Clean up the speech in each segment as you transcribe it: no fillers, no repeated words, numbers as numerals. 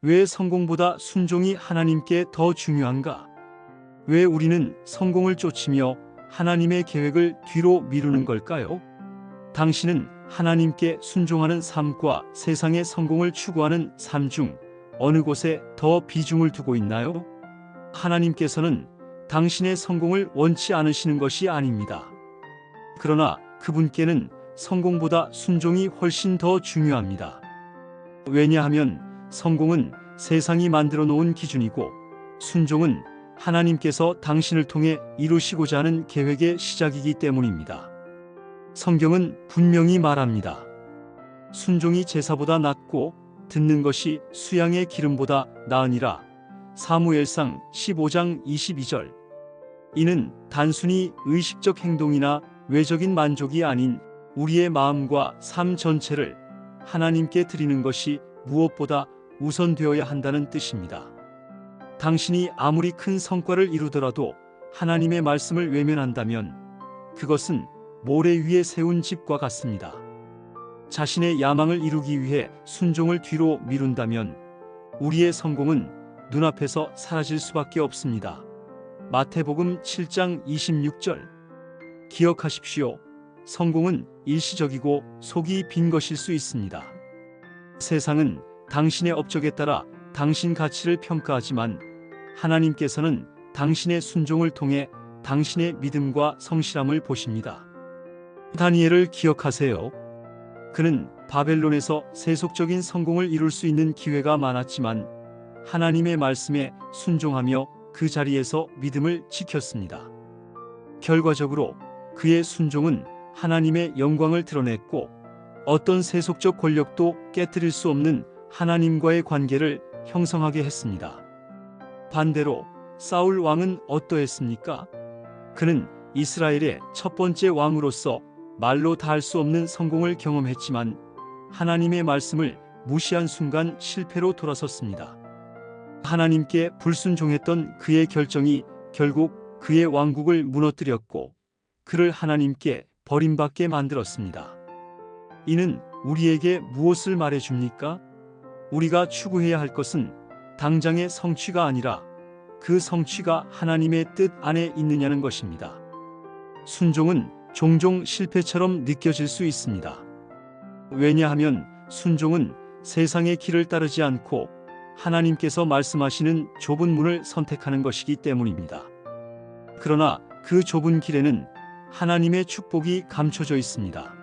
왜 성공보다 순종이 하나님께 더 중요한가? 왜 우리는 성공을 쫓으며 하나님의 계획을 뒤로 미루는 걸까요? 당신은 하나님께 순종하는 삶과 세상의 성공을 추구하는 삶 중 어느 곳에 더 비중을 두고 있나요? 하나님께서는 당신의 성공을 원치 않으시는 것이 아닙니다. 그러나 그분께는 성공보다 순종이 훨씬 더 중요합니다. 왜냐하면 성공은 세상이 만들어 놓은 기준이고 순종은 하나님께서 당신을 통해 이루시고자 하는 계획의 시작이기 때문입니다. 성경은 분명히 말합니다. 순종이 제사보다 낫고 듣는 것이 수양의 기름보다 나으니라. 사무엘상 15장 22절. 이는 단순히 의식적 행동이나 외적인 만족이 아닌 우리의 마음과 삶 전체를 하나님께 드리는 것이 무엇보다 우선되어야 한다는 뜻입니다. 당신이 아무리 큰 성과를 이루더라도 하나님의 말씀을 외면한다면 그것은 모래 위에 세운 집과 같습니다. 자신의 야망을 이루기 위해 순종을 뒤로 미룬다면 우리의 성공은 눈앞에서 사라질 수밖에 없습니다. 마태복음 7장 26절. 기억하십시오. 성공은 일시적이고 속이 빈 것일 수 있습니다. 세상은 당신의 업적에 따라 당신 가치를 평가하지만 하나님께서는 당신의 순종을 통해 당신의 믿음과 성실함을 보십니다. 다니엘을 기억하세요. 그는 바벨론에서 세속적인 성공을 이룰 수 있는 기회가 많았지만 하나님의 말씀에 순종하며 그 자리에서 믿음을 지켰습니다. 결과적으로 그의 순종은 하나님의 영광을 드러냈고 어떤 세속적 권력도 깨뜨릴 수 없는 하나님과의 관계를 형성하게 했습니다. 반대로 사울 왕은 어떠했습니까? 그는 이스라엘의 첫 번째 왕으로서 말로 다할 수 없는 성공을 경험했지만 하나님의 말씀을 무시한 순간 실패로 돌아섰습니다. 하나님께 불순종했던 그의 결정이 결국 그의 왕국을 무너뜨렸고 그를 하나님께 버림받게 만들었습니다. 이는 우리에게 무엇을 말해줍니까? 우리가 추구해야 할 것은 당장의 성취가 아니라 그 성취가 하나님의 뜻 안에 있느냐는 것입니다. 순종은 종종 실패처럼 느껴질 수 있습니다. 왜냐하면 순종은 세상의 길을 따르지 않고 하나님께서 말씀하시는 좁은 문을 선택하는 것이기 때문입니다. 그러나 그 좁은 길에는 하나님의 축복이 감춰져 있습니다.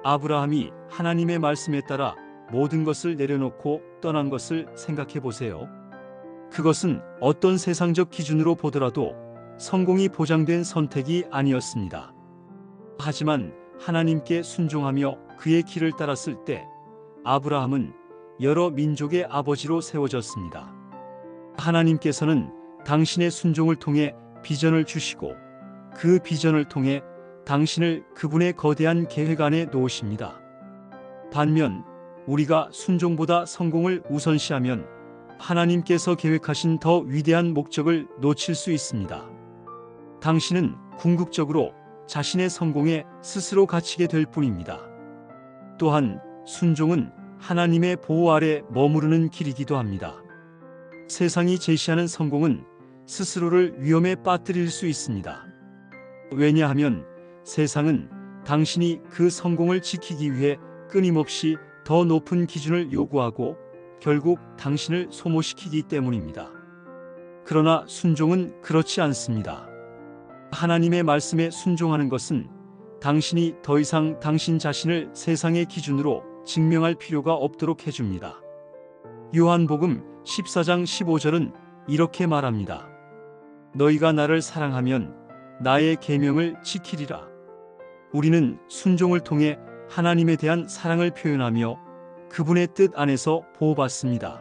아브라함이 하나님의 말씀에 따라 모든 것을 내려놓고 떠난 것을 생각해 보세요. 그것은 어떤 세상적 기준으로 보더라도 성공이 보장된 선택이 아니었습니다. 하지만 하나님께 순종하며 그의 길을 따랐을 때 아브라함은 여러 민족의 아버지로 세워졌습니다. 하나님께서는 당신의 순종을 통해 비전을 주시고 그 비전을 통해 당신을 그분의 거대한 계획 안에 놓으십니다. 반면 우리가 순종보다 성공을 우선시하면 하나님께서 계획하신 더 위대한 목적을 놓칠 수 있습니다. 당신은 궁극적으로 자신의 성공에 스스로 갇히게 될 뿐입니다. 또한 순종은 하나님의 보호 아래 머무르는 길이기도 합니다. 세상이 제시하는 성공은 스스로를 위험에 빠뜨릴 수 있습니다. 왜냐하면 세상은 당신이 그 성공을 지키기 위해 끊임없이 더 높은 기준을 요구하고 결국 당신을 소모시키기 때문입니다. 그러나 순종은 그렇지 않습니다. 하나님의 말씀에 순종하는 것은 당신이 더 이상 당신 자신을 세상의 기준으로 증명할 필요가 없도록 해줍니다. 요한복음 14장 15절은 이렇게 말합니다. 너희가 나를 사랑하면 나의 계명을 지키리라. 우리는 순종을 통해 하나님에 대한 사랑을 표현하며 그분의 뜻 안에서 보호받습니다.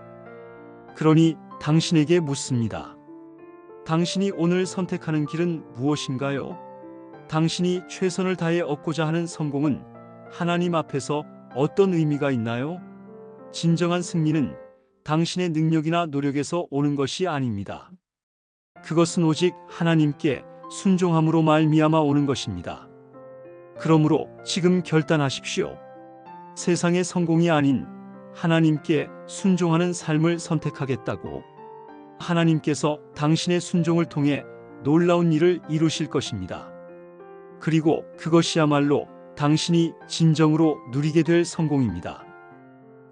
그러니 당신에게 묻습니다. 당신이 오늘 선택하는 길은 무엇인가요? 당신이 최선을 다해 얻고자 하는 성공은 하나님 앞에서 어떤 의미가 있나요? 진정한 승리는 당신의 능력이나 노력에서 오는 것이 아닙니다. 그것은 오직 하나님께 순종함으로 말미암아 오는 것입니다. 그러므로 지금 결단하십시오. 세상의 성공이 아닌 하나님께 순종하는 삶을 선택하겠다고. 하나님께서 당신의 순종을 통해 놀라운 일을 이루실 것입니다. 그리고 그것이야말로 당신이 진정으로 누리게 될 성공입니다.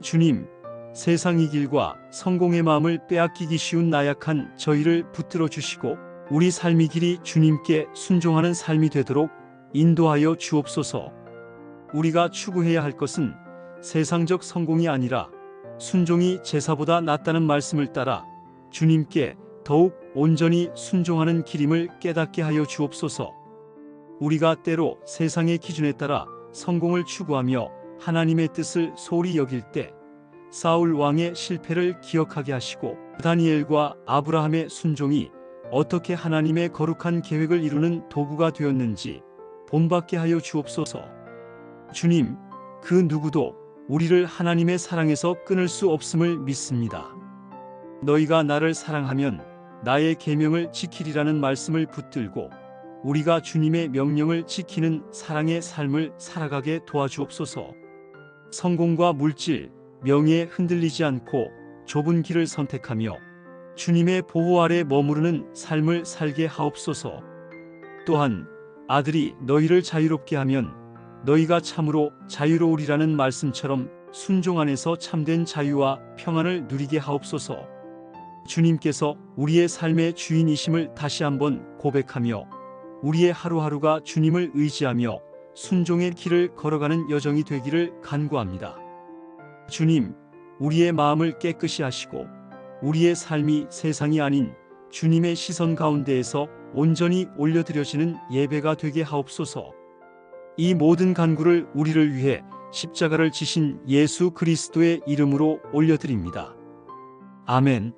주님, 세상의 길과 성공의 마음을 빼앗기기 쉬운 나약한 저희를 붙들어 주시고 우리 삶의 길이 주님께 순종하는 삶이 되도록 인도하여 주옵소서. 우리가 추구해야 할 것은 세상적 성공이 아니라 순종이 제사보다 낫다는 말씀을 따라 주님께 더욱 온전히 순종하는 길임을 깨닫게 하여 주옵소서. 우리가 때로 세상의 기준에 따라 성공을 추구하며 하나님의 뜻을 소홀히 여길 때 사울 왕의 실패를 기억하게 하시고 다니엘과 아브라함의 순종이 어떻게 하나님의 거룩한 계획을 이루는 도구가 되었는지 본받게 하여 주옵소서. 주님, 그 누구도 우리를 하나님의 사랑에서 끊을 수 없음을 믿습니다. 너희가 나를 사랑하면 나의 계명을 지키리라는 말씀을 붙들고 우리가 주님의 명령을 지키는 사랑의 삶을 살아가게 도와주옵소서. 성공과 물질, 명예에 흔들리지 않고 좁은 길을 선택하며 주님의 보호 아래 머무르는 삶을 살게 하옵소서. 또한 아들이 너희를 자유롭게 하면 너희가 참으로 자유로우리라는 말씀처럼 순종 안에서 참된 자유와 평안을 누리게 하옵소서. 주님께서 우리의 삶의 주인이심을 다시 한번 고백하며 우리의 하루하루가 주님을 의지하며 순종의 길을 걸어가는 여정이 되기를 간구합니다. 주님, 우리의 마음을 깨끗이 하시고 우리의 삶이 세상이 아닌 주님의 시선 가운데에서 온전히 올려드려지는 예배가 되게 하옵소서. 이 모든 간구를 우리를 위해 십자가를 지신 예수 그리스도의 이름으로 올려드립니다. 아멘.